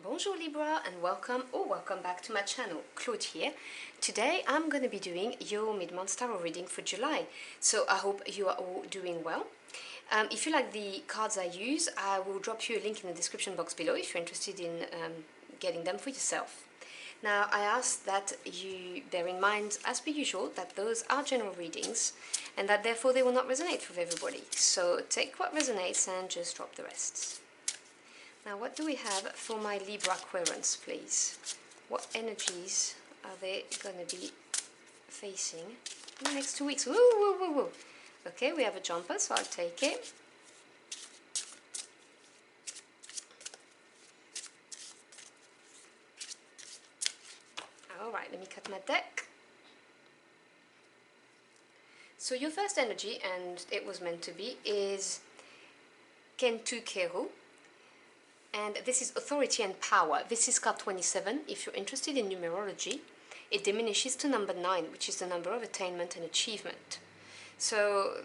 Bonjour Libra and welcome back to my channel. Claude here. Today I'm going to be doing your mid-month tarot reading for July. So I hope you are all doing well. If you like the cards I use, I will drop you a link in the description box below if you're interested in getting them for yourself. Now I ask that you bear in mind, as per usual, that those are general readings and that therefore they will not resonate with everybody. So take what resonates and just drop the rest. Now, what do we have for my Libra Aquarians, please? What energies are they going to be facing in the next 2 weeks? Woo, woo, woo, woo. Okay, we have a jumper, so I'll take it. Alright, let me cut my deck. So your first energy, and it was meant to be, is Kentu Keru. And this is authority and power. This is card 27. If you're interested in numerology, it diminishes to number 9, which is the number of attainment and achievement. So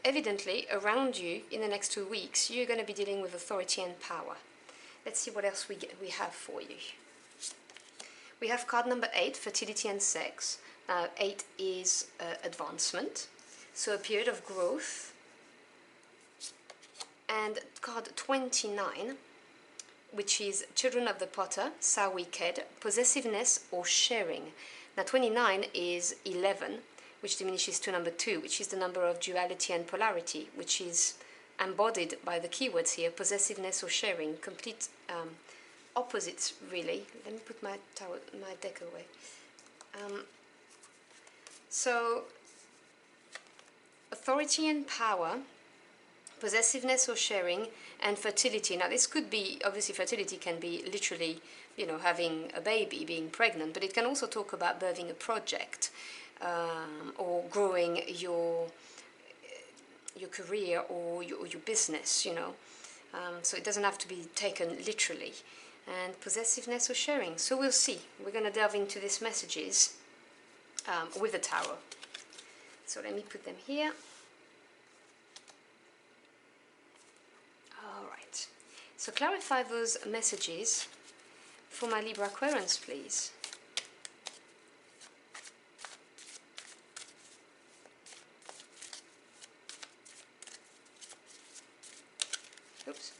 evidently, around you in the next 2 weeks, you're going to be dealing with authority and power. Let's see what else we have for you. We have card number 8, fertility and sex. Now, 8 is advancement, so a period of growth. And card 29, which is Children of the Potter, Sa Wicked, Possessiveness or Sharing. Now 29 is 11, which diminishes to number 2, which is the number of duality and polarity, which is embodied by the keywords here, possessiveness or sharing, complete opposites really. Let me put my deck away. So, authority and power, possessiveness or sharing, and fertility. Now this could be, obviously fertility can be literally, having a baby, being pregnant, but it can also talk about birthing a project or growing your career or your business, so it doesn't have to be taken literally. And possessiveness or sharing. So we'll see. We're going to delve into these messages with the tarot. So let me put them here. Alright, so clarify those messages for my Libra Aquarians, please. Oops.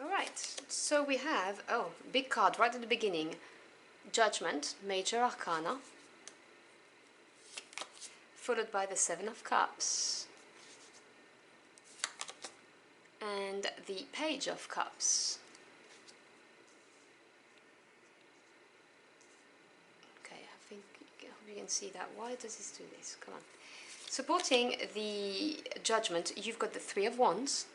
Alright, so we have, big card right at the beginning, Judgment, Major Arcana, followed by the 7 of Cups, and the Page of Cups. Okay, I hope you can see that. Why does this do this? Come on. Supporting the Judgment, you've got the 3 of Wands,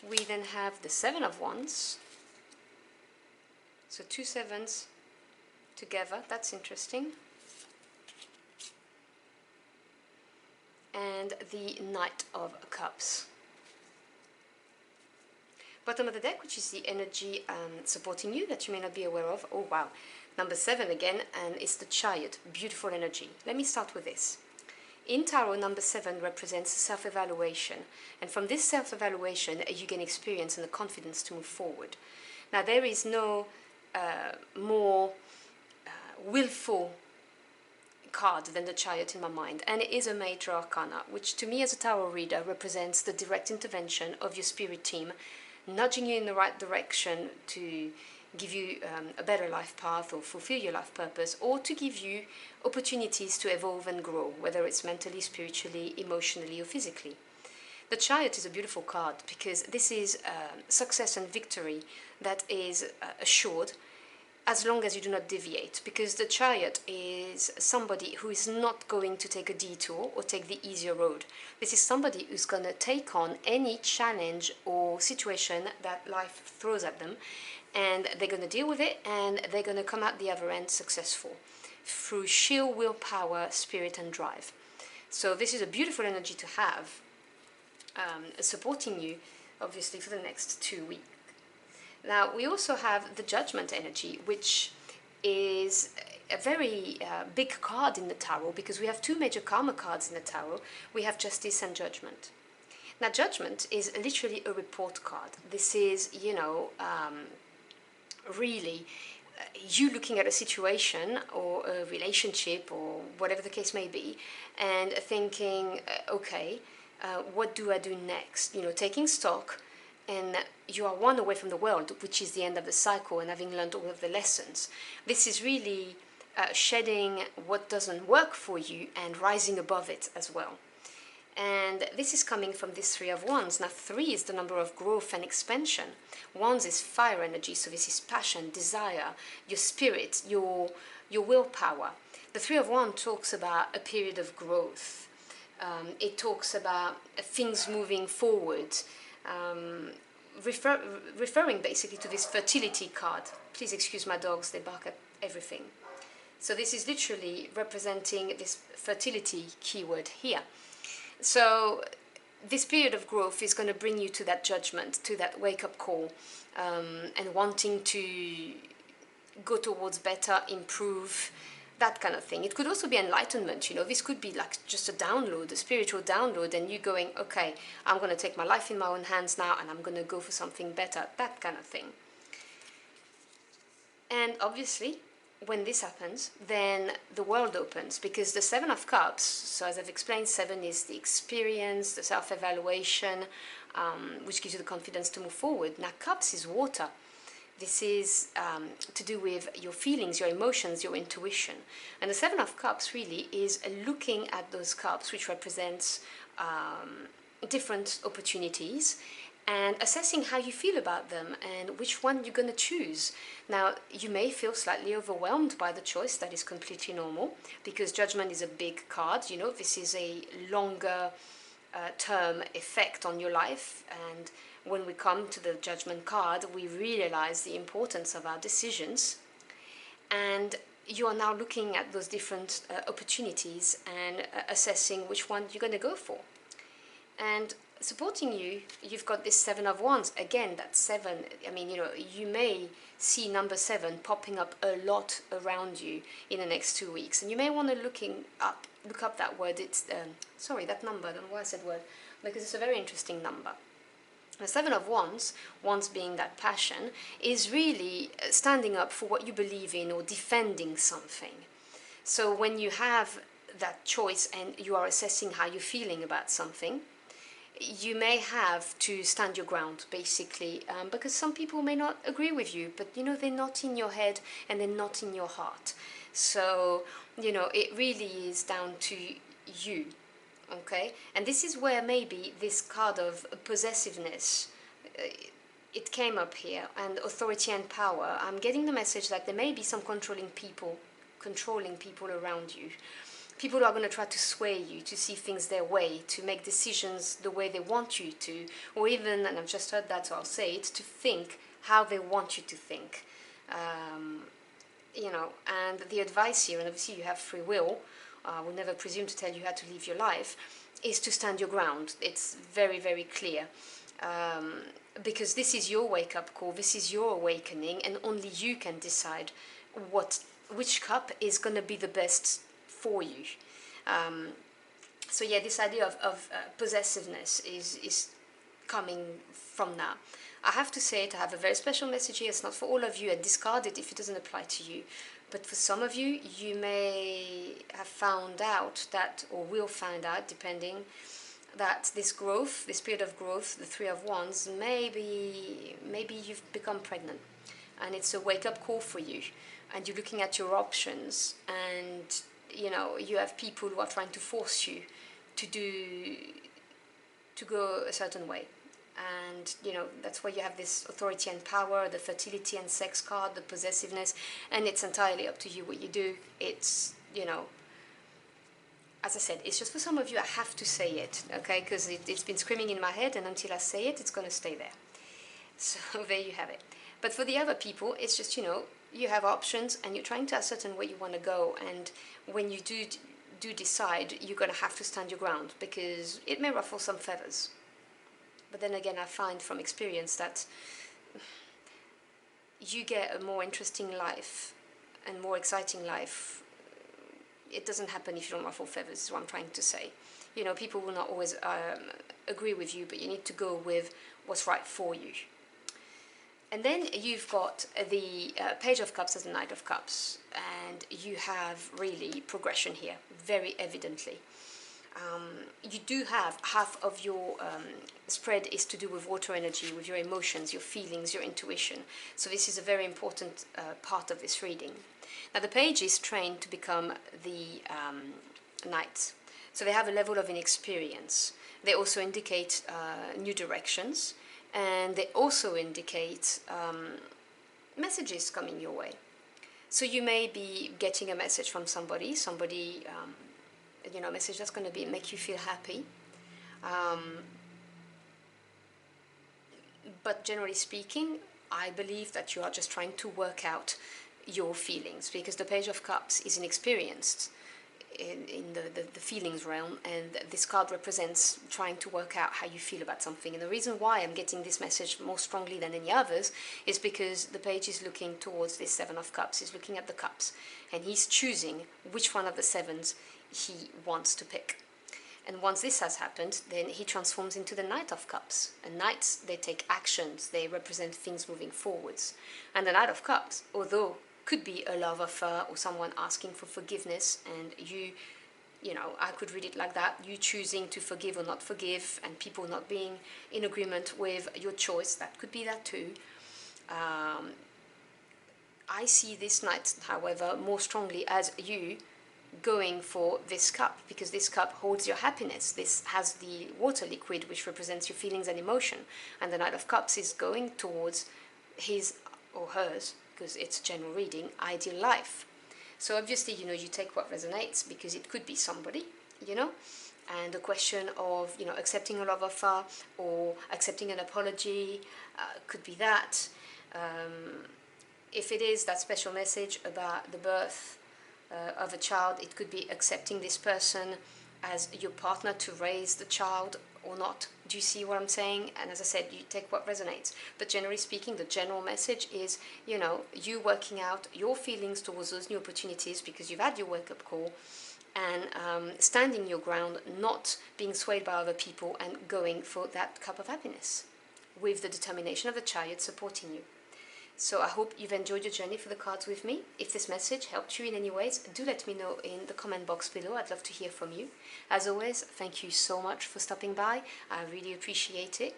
we then have the 7 of Wands, so 2 7s together, that's interesting, and the Knight of Cups. Bottom of the deck, which is the energy supporting you that you may not be aware of. Oh wow, number 7 again, and it's the Chariot, beautiful energy. Let me start with this. In Tarot, number 7 represents self-evaluation, and from this self-evaluation you gain experience and the confidence to move forward. Now there is no more willful card than the Chariot in my mind, and it is a Major Arcana, which to me as a tarot reader represents the direct intervention of your spirit team, nudging you in the right direction to give you a better life path or fulfill your life purpose, or to give you opportunities to evolve and grow, whether it's mentally, spiritually, emotionally or physically. The Chariot is a beautiful card because this is success and victory that is assured as long as you do not deviate, because the Chariot is somebody who is not going to take a detour or take the easier road. This is somebody who's going to take on any challenge or situation that life throws at them, and they're going to deal with it, and they're going to come out the other end successful through sheer willpower, spirit and drive. So this is a beautiful energy to have supporting you, obviously, for the next 2 weeks. Now, we also have the Judgment energy, which is a very big card in the tarot, because we have two major karma cards in the tarot. We have Justice and Judgment. Now, Judgment is literally a report card. This is, really you looking at a situation or a relationship or whatever the case may be, and thinking, okay, what do I do next? Taking stock, and you are one away from the world, which is the end of the cycle, and having learned all of the lessons. This is really shedding what doesn't work for you and rising above it as well. And this is coming from this Three of Wands. Now, 3 is the number of growth and expansion. Wands is fire energy, so this is passion, desire, your spirit, your willpower. The Three of Wands talks about a period of growth. It talks about things moving forward, referring basically to this fertility card. Please excuse my dogs, they bark at everything. So this is literally representing this fertility keyword here. So this period of growth is going to bring you to that judgment, to that wake-up call, and wanting to go towards better, improve, that kind of thing. It could also be enlightenment, this could be like just a download, a spiritual download, and you going, okay, I'm going to take my life in my own hands now, and I'm going to go for something better, that kind of thing. And obviously, when this happens, then the world opens, because the Seven of Cups, so as I've explained, 7 is the experience, the self-evaluation, which gives you the confidence to move forward. Now, Cups is water. This is to do with your feelings, your emotions, your intuition. And the Seven of Cups really is looking at those cups, which represents different opportunities, and assessing how you feel about them and which one you're going to choose. Now, you may feel slightly overwhelmed by the choice. That is completely normal, because Judgment is a big card. This is a longer term effect on your life, and when we come to the Judgment card, we realize the importance of our decisions, and you are now looking at those different opportunities and assessing which one you're going to go for. And supporting you, you've got this Seven of Wands. Again, that 7, you may see number 7 popping up a lot around you in the next 2 weeks, and you may want to look up that word. It's that number. I don't know why I said word, because it's a very interesting number. The Seven of Wands, Wands being that passion, is really standing up for what you believe in or defending something. So when you have that choice and you are assessing how you're feeling about something, you may have to stand your ground, basically, because some people may not agree with you, but they're not in your head and they're not in your heart. So it really is down to you. Okay, and this is where maybe this card of possessiveness, it came up here, and authority and power. I'm getting the message that there may be some controlling people around you. People who are going to try to sway you, to see things their way, to make decisions the way they want you to, or even, and I've just heard that, so I'll say it, to think how they want you to think. And the advice here, and obviously you have free will, I will never presume to tell you how to live your life, is to stand your ground. It's very, very clear. Because this is your wake-up call, this is your awakening, and only you can decide which cup is going to be the best for you. So yeah, this idea of possessiveness is coming from now. I have to say it, I have a very special message here. It's not for all of you, and discard it if it doesn't apply to you. But for some of you, you may have found out that, or will find out, depending, that this growth, this period of growth, the Three of Wands, maybe you've become pregnant, and it's a wake-up call for you, and you're looking at your options, and you have people who are trying to force you to go a certain way. And that's why you have this authority and power, the fertility and sex card, the possessiveness, and it's entirely up to you what you do. It's as I said, it's just for some of you. I have to say it, okay, because it's been screaming in my head, and until I say it, it's going to stay there. So there you have it. But for the other people, it's just you have options, and you're trying to ascertain where you want to go, and when you do decide, you're going to have to stand your ground, because it may ruffle some feathers. But then again, I find from experience that you get a more interesting life and more exciting life. It doesn't happen if you don't ruffle feathers, is what I'm trying to say. You know, people will not always agree with you, but you need to go with what's right for you. And then you've got the Page of Cups as the Knight of Cups, and you have really progression here, very evidently. You do have half of your spread is to do with water energy, with your emotions, your feelings, your intuition. So this is a very important part of this reading. Now the page is trained to become the knight. So they have a level of inexperience. They also indicate new directions, and they also indicate messages coming your way. So you may be getting a message from somebody, you know, a message that's going to make you feel happy. But generally speaking, I believe that you are just trying to work out your feelings, because the Page of Cups is inexperienced in the feelings realm, and this card represents trying to work out how you feel about something. And the reason why I'm getting this message more strongly than any others is because the page is looking towards this Seven of Cups. He's looking at the cups, and he's choosing which one of the sevens he wants to pick. And once this has happened, then he transforms into the Knight of Cups. And knights, they take actions, they represent things moving forwards. And the Knight of Cups, although could be a love affair or someone asking for forgiveness, and you know, I could read it like that, you choosing to forgive or not forgive, and people not being in agreement with your choice, that could be that too. I see this knight, however, more strongly as you going for this cup, because this cup holds your happiness. This has the water liquid, which represents your feelings and emotion, and the Knight of Cups is going towards his or hers, because it's a general reading, ideal life. So obviously, you know, you take what resonates, because it could be somebody, you know, and the question of, you know, accepting a love offer or accepting an apology could be that. If it is that special message about the birth of a child, it could be accepting this person as your partner to raise the child or not. Do you see what I'm saying? And as I said, you take what resonates. But generally speaking, the general message is, you know, you working out your feelings towards those new opportunities because you've had your wake-up call, and standing your ground, not being swayed by other people, and going for that cup of happiness with the determination of the Chariot supporting you. So I hope you've enjoyed your journey for the cards with me. If this message helped you in any ways, do let me know in the comment box below. I'd love to hear from you. As always, thank you so much for stopping by. I really appreciate it.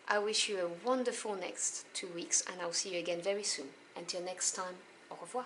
I wish you a wonderful next 2 weeks, and I'll see you again very soon. Until next time, au revoir.